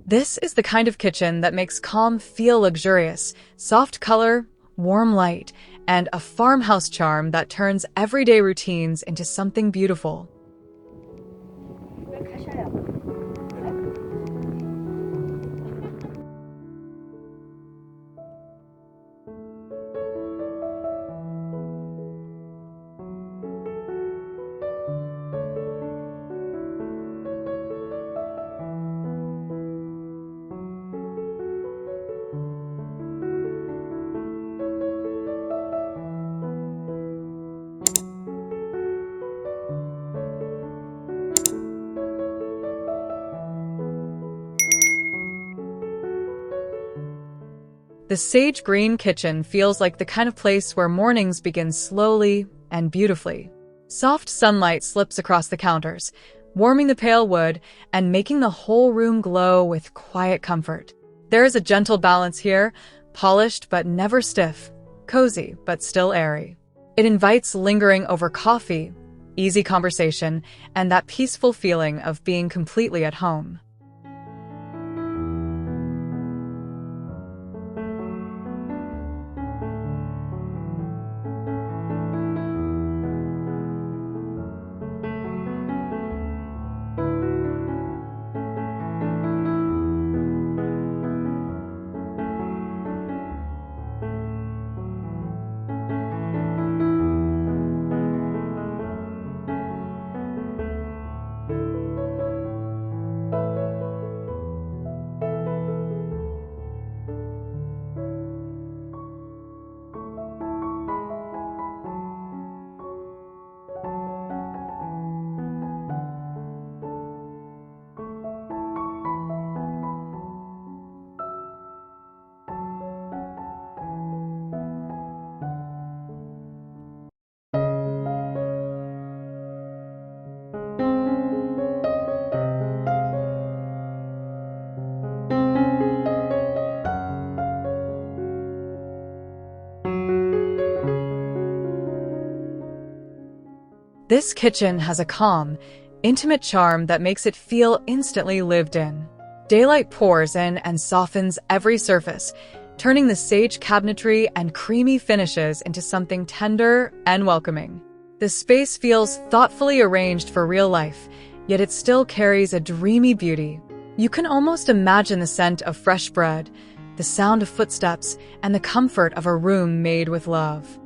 This is the kind of kitchen that makes calm feel luxurious, soft color, warm light, and a farmhouse charm that turns everyday routines into something beautiful. The sage green kitchen feels like the kind of place where mornings begin slowly and beautifully. Soft sunlight slips across the counters, warming the pale wood and making the whole room glow with quiet comfort. There is a gentle balance here, polished but never stiff, cozy but still airy. It invites lingering over coffee, easy conversation, and that peaceful feeling of being completely at home. This kitchen has a calm, intimate charm that makes it feel instantly lived in. Daylight pours in and softens every surface, turning the sage cabinetry and creamy finishes into something tender and welcoming. The space feels thoughtfully arranged for real life, yet it still carries a dreamy beauty. You can almost imagine the scent of fresh bread, the sound of footsteps, and the comfort of a room made with love.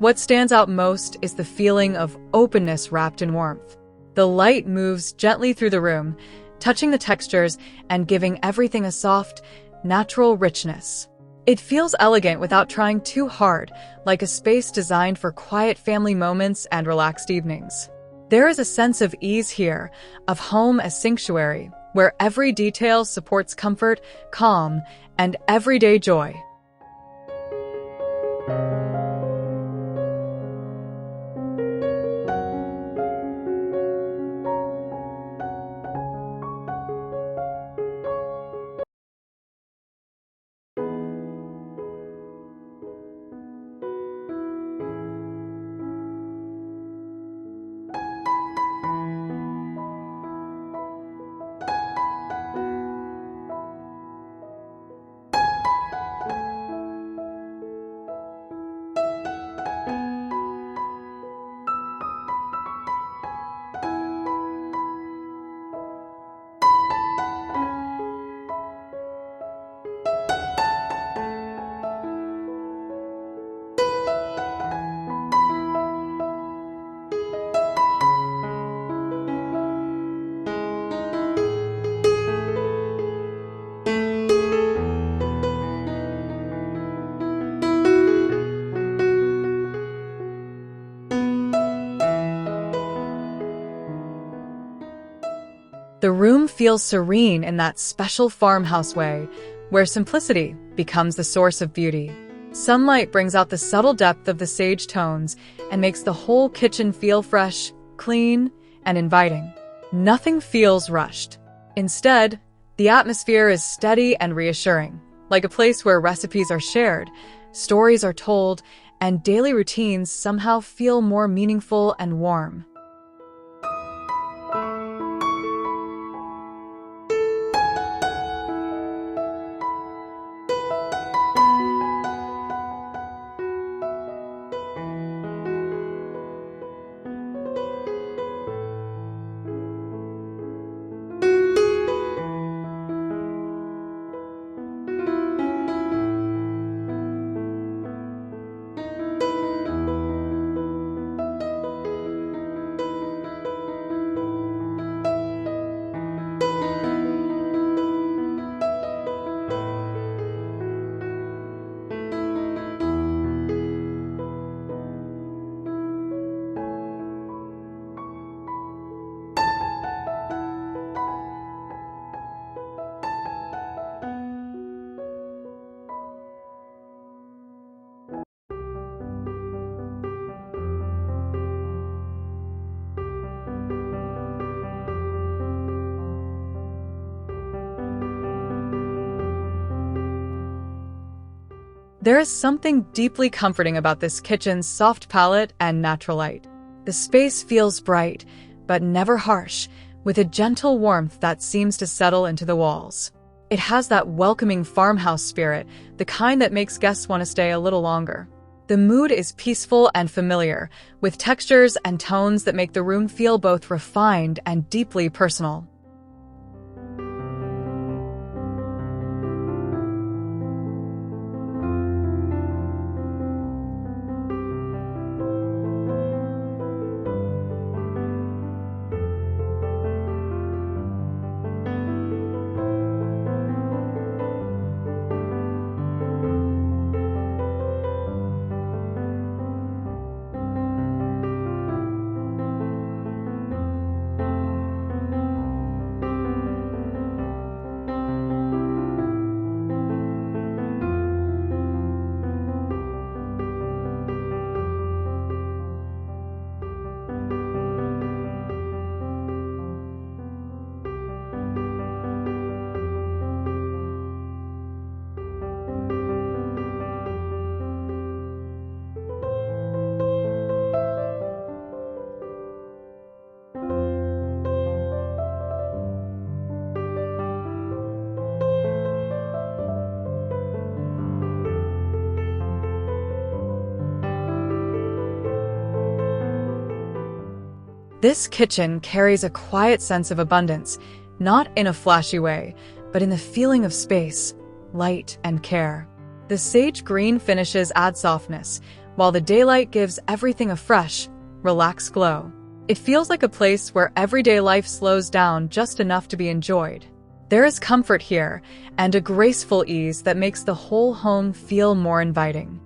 What stands out most is the feeling of openness wrapped in warmth. The light moves gently through the room, touching the textures and giving everything a soft, natural richness. It feels elegant without trying too hard, like a space designed for quiet family moments and relaxed evenings. There is a sense of ease here, of home as sanctuary, where every detail supports comfort, calm, and everyday joy. The room feels serene in that special farmhouse way, where simplicity becomes the source of beauty. Sunlight brings out the subtle depth of the sage tones and makes the whole kitchen feel fresh, clean, and inviting. Nothing feels rushed. Instead, the atmosphere is steady and reassuring, like a place where recipes are shared, stories are told, and daily routines somehow feel more meaningful and warm. There is something deeply comforting about this kitchen's soft palette and natural light. The space feels bright, but never harsh, with a gentle warmth that seems to settle into the walls. It has that welcoming farmhouse spirit, the kind that makes guests want to stay a little longer. The mood is peaceful and familiar, with textures and tones that make the room feel both refined and deeply personal. This kitchen carries a quiet sense of abundance, not in a flashy way, but in the feeling of space, light, and care. The sage green finishes add softness, while the daylight gives everything a fresh, relaxed glow. It feels like a place where everyday life slows down just enough to be enjoyed. There is comfort here, and a graceful ease that makes the whole home feel more inviting.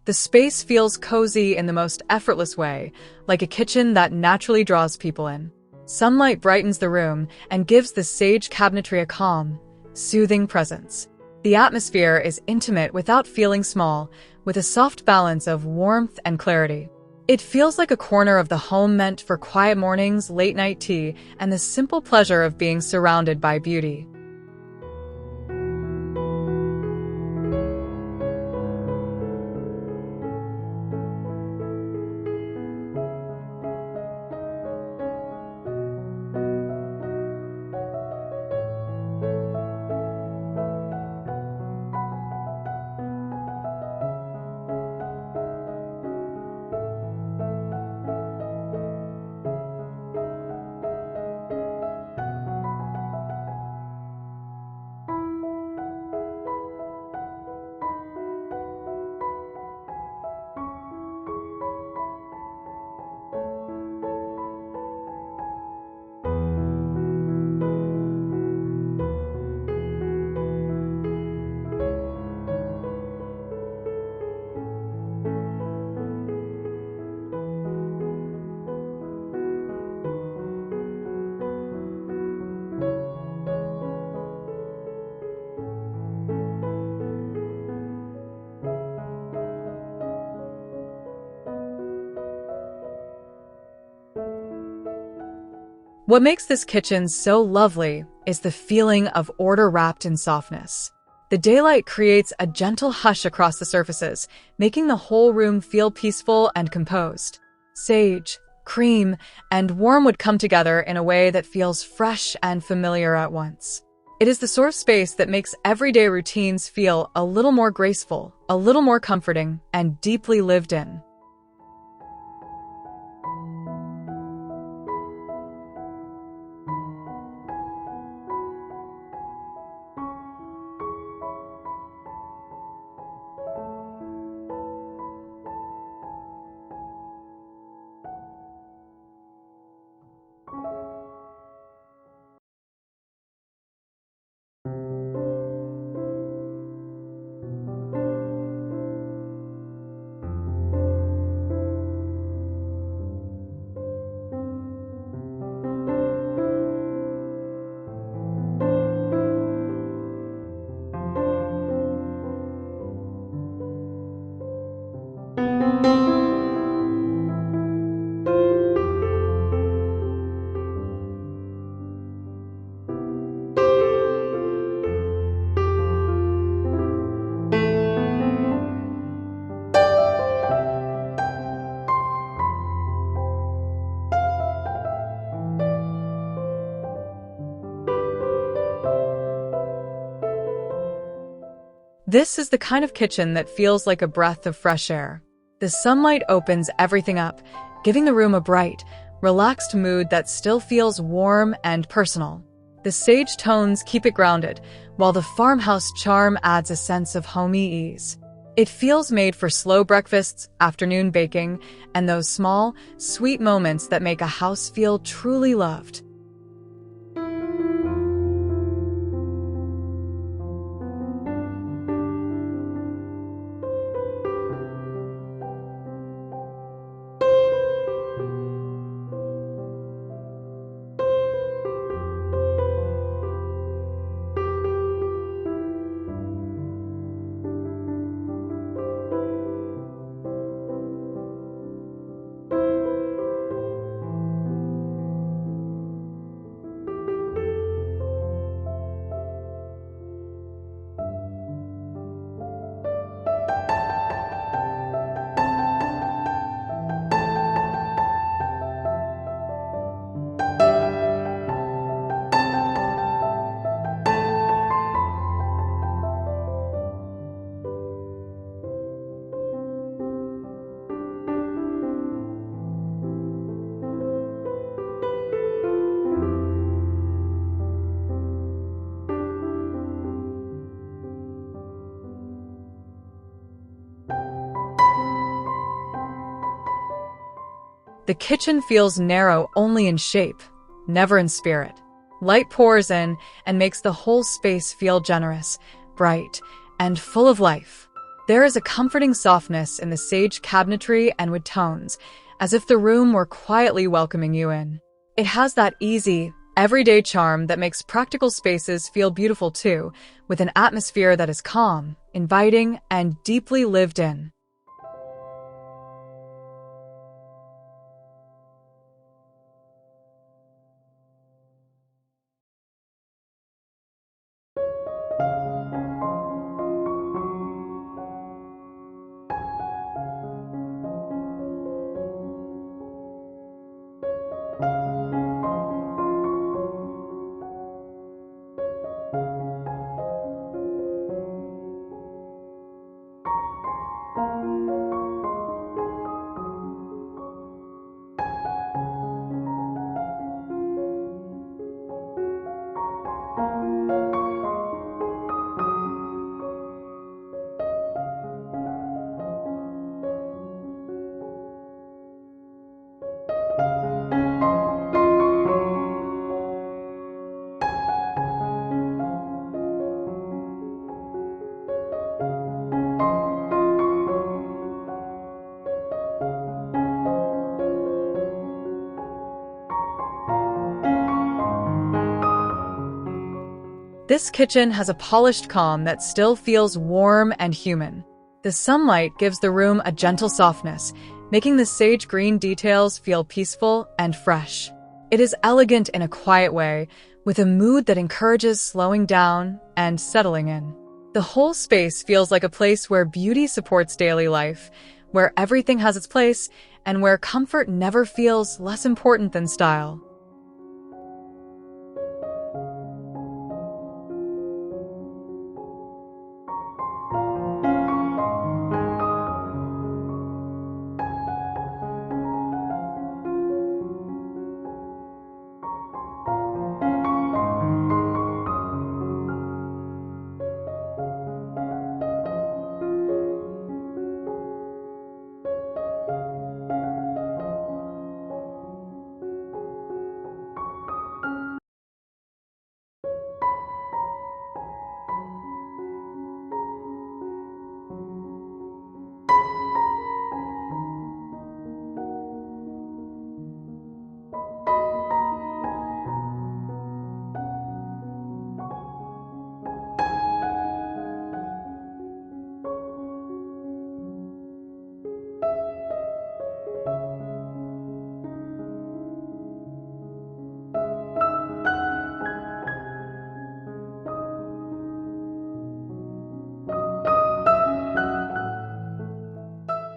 The space feels cozy in the most effortless way, like a kitchen that naturally draws people in. Sunlight brightens the room and gives the sage cabinetry a calm, soothing presence. The atmosphere is intimate without feeling small, with a soft balance of warmth and clarity. It feels like a corner of the home meant for quiet mornings, late-night tea, and the simple pleasure of being surrounded by beauty. What makes this kitchen so lovely is the feeling of order wrapped in softness. The daylight creates a gentle hush across the surfaces, making the whole room feel peaceful and composed. Sage, cream, and warm wood come together in a way that feels fresh and familiar at once. It is the sort of space that makes everyday routines feel a little more graceful, a little more comforting, and deeply lived in. This is the kind of kitchen that feels like a breath of fresh air. The sunlight opens everything up, giving the room a bright, relaxed mood that still feels warm and personal. The sage tones keep it grounded, while the farmhouse charm adds a sense of homey ease. It feels made for slow breakfasts, afternoon baking, and those small, sweet moments that make a house feel truly loved. The kitchen feels narrow only in shape, never in spirit. Light pours in and makes the whole space feel generous, bright, and full of life. There is a comforting softness in the sage cabinetry and wood tones, as if the room were quietly welcoming you in. It has that easy, everyday charm that makes practical spaces feel beautiful too, with an atmosphere that is calm, inviting, and deeply lived in. This kitchen has a polished calm that still feels warm and human. The sunlight gives the room a gentle softness, making the sage green details feel peaceful and fresh. It is elegant in a quiet way, with a mood that encourages slowing down and settling in. The whole space feels like a place where beauty supports daily life, where everything has its place, and where comfort never feels less important than style.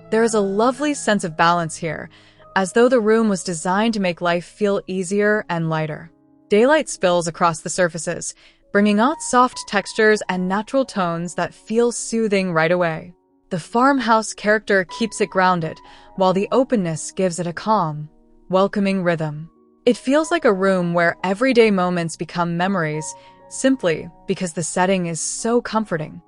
There is a lovely sense of balance here, as though the room was designed to make life feel easier and lighter. Daylight spills across the surfaces, bringing out soft textures and natural tones that feel soothing right away. The farmhouse character keeps it grounded, while the openness gives it a calm, welcoming rhythm. It feels like a room where everyday moments become memories, simply because the setting is so comforting.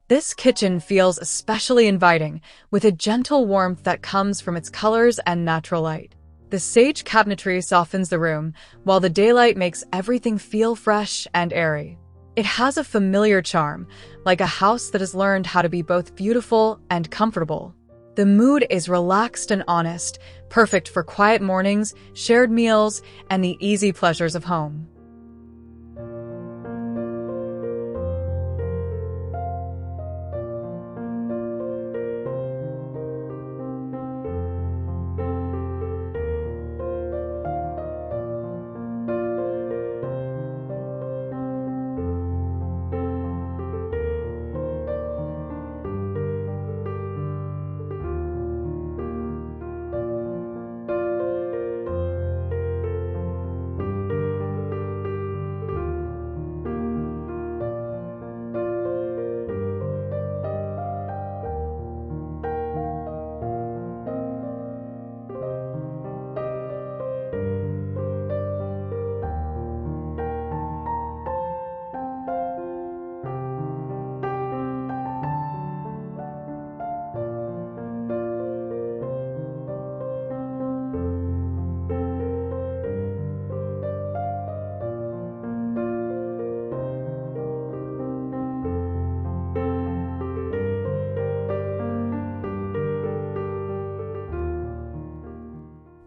This kitchen feels especially inviting, with a gentle warmth that comes from its colors and natural light. The sage cabinetry softens the room, while the daylight makes everything feel fresh and airy. It has a familiar charm, like a house that has learned how to be both beautiful and comfortable. The mood is relaxed and honest, perfect for quiet mornings, shared meals, and the easy pleasures of home.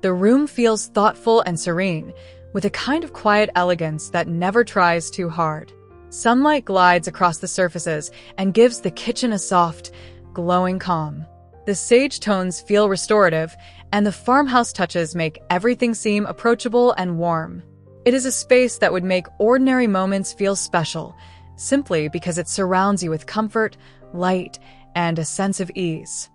The room feels thoughtful and serene, with a kind of quiet elegance that never tries too hard. Sunlight glides across the surfaces and gives the kitchen a soft, glowing calm. The sage tones feel restorative, and the farmhouse touches make everything seem approachable and warm. It is a space that would make ordinary moments feel special, simply because it surrounds you with comfort, light, and a sense of ease.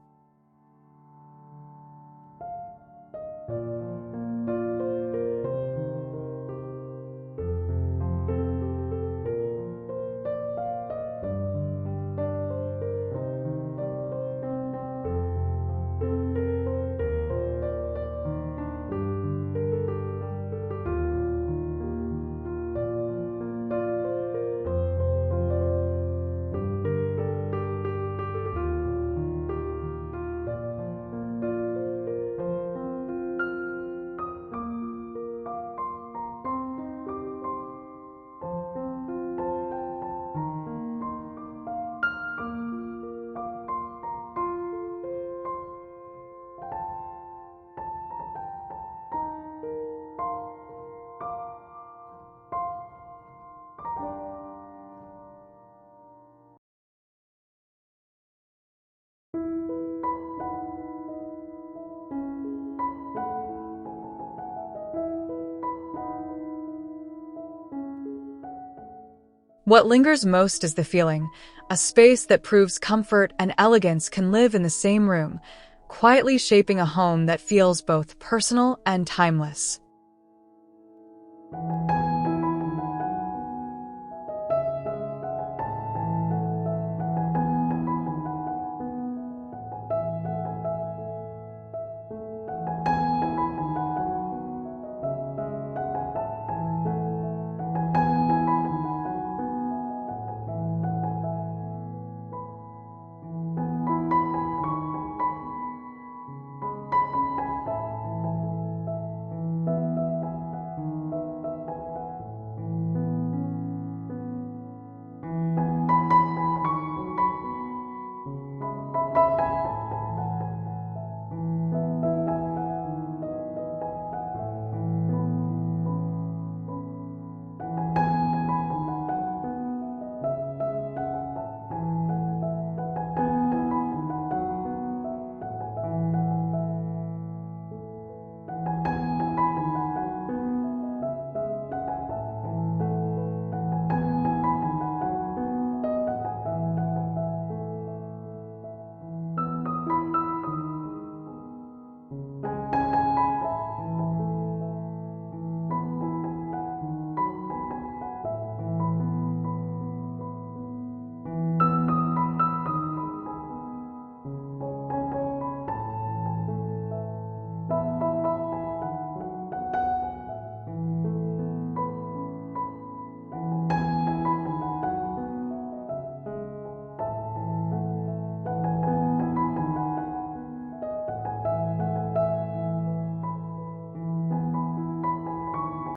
What lingers most is the feeling, a space that proves comfort and elegance can live in the same room, quietly shaping a home that feels both personal and timeless.